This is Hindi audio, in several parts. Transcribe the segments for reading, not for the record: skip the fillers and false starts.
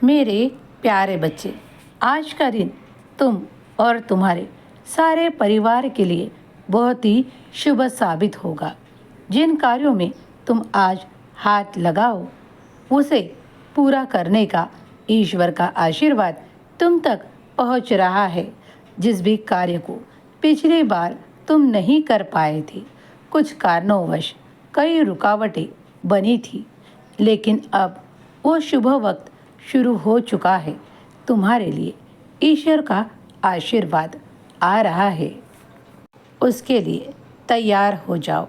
मेरे प्यारे बच्चे, आज का दिन तुम और तुम्हारे सारे परिवार के लिए बहुत ही शुभ साबित होगा। जिन कार्यों में तुम आज हाथ लगाओ उसे पूरा करने का ईश्वर का आशीर्वाद तुम तक पहुंच रहा है। जिस भी कार्य को पिछली बार तुम नहीं कर पाए थे, कुछ कारणोंवश कई रुकावटें बनी थी, लेकिन अब वो शुभ वक्त शुरू हो चुका है। तुम्हारे लिए ईश्वर का आशीर्वाद आ रहा है, उसके लिए तैयार हो जाओ।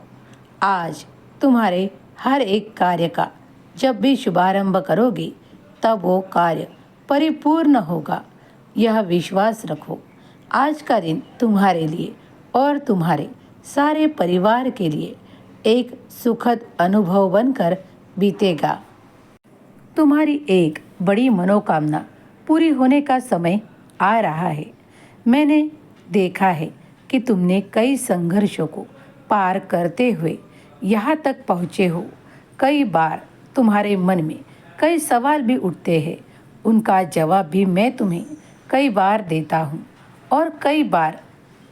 आज तुम्हारे हर एक कार्य का जब भी शुभारंभ करोगे, तब वो कार्य परिपूर्ण होगा। यह विश्वास रखो। आज का दिन तुम्हारे लिए और तुम्हारे सारे परिवार के लिए एक सुखद अनुभव बनकर बीतेगा। तुम्हारी एक बड़ी मनोकामना पूरी होने का समय आ रहा है। मैंने देखा है कि तुमने कई संघर्षों को पार करते हुए यहाँ तक पहुँचे हो। कई बार तुम्हारे मन में कई सवाल भी उठते हैं, उनका जवाब भी मैं तुम्हें कई बार देता हूँ, और कई बार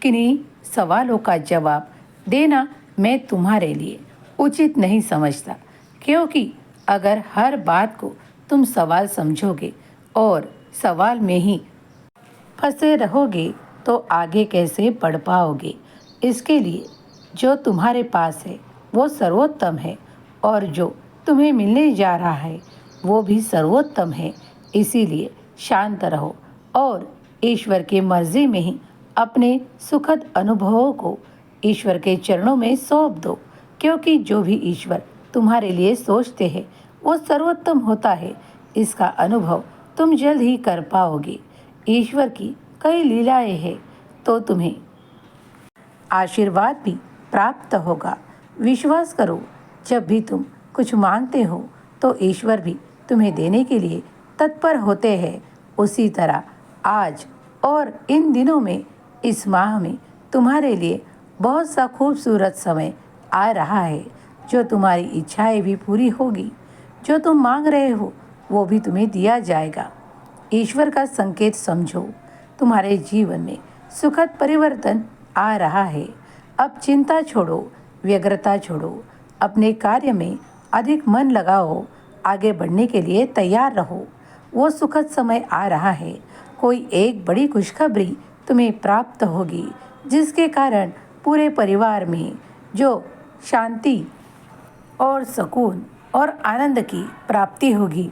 किन्हीं सवालों का जवाब देना मैं तुम्हारे लिए उचित नहीं समझता, क्योंकि अगर हर बात को तुम सवाल समझोगे और सवाल में ही फंसे रहोगे तो आगे कैसे बढ़ पाओगे। इसके लिए जो तुम्हारे पास है वो सर्वोत्तम है, और जो तुम्हें मिलने जा रहा है वो भी सर्वोत्तम है। इसीलिए शांत रहो और ईश्वर की मर्जी में ही अपने सुखद अनुभवों को ईश्वर के चरणों में सौंप दो, क्योंकि जो भी ईश्वर तुम्हारे लिए सोचते हैं वो सर्वोत्तम होता है। इसका अनुभव तुम जल्द ही कर पाओगे। ईश्वर की कई लीलाएं हैं, तो तुम्हें आशीर्वाद भी प्राप्त होगा। विश्वास करो, जब भी तुम कुछ मांगते हो तो ईश्वर भी तुम्हें देने के लिए तत्पर होते हैं। उसी तरह आज और इन दिनों में, इस माह में तुम्हारे लिए बहुत सा खूबसूरत समय आ रहा है। जो तुम्हारी इच्छाएं भी पूरी होगी, जो तुम मांग रहे हो वो भी तुम्हें दिया जाएगा। ईश्वर का संकेत समझो, तुम्हारे जीवन में सुखद परिवर्तन आ रहा है। अब चिंता छोड़ो, व्यग्रता छोड़ो, अपने कार्य में अधिक मन लगाओ, आगे बढ़ने के लिए तैयार रहो। वो सुखद समय आ रहा है। कोई एक बड़ी खुशखबरी तुम्हें प्राप्त होगी, जिसके कारण पूरे परिवार में जो शांति और सुकून और आनंद की प्राप्ति होगी।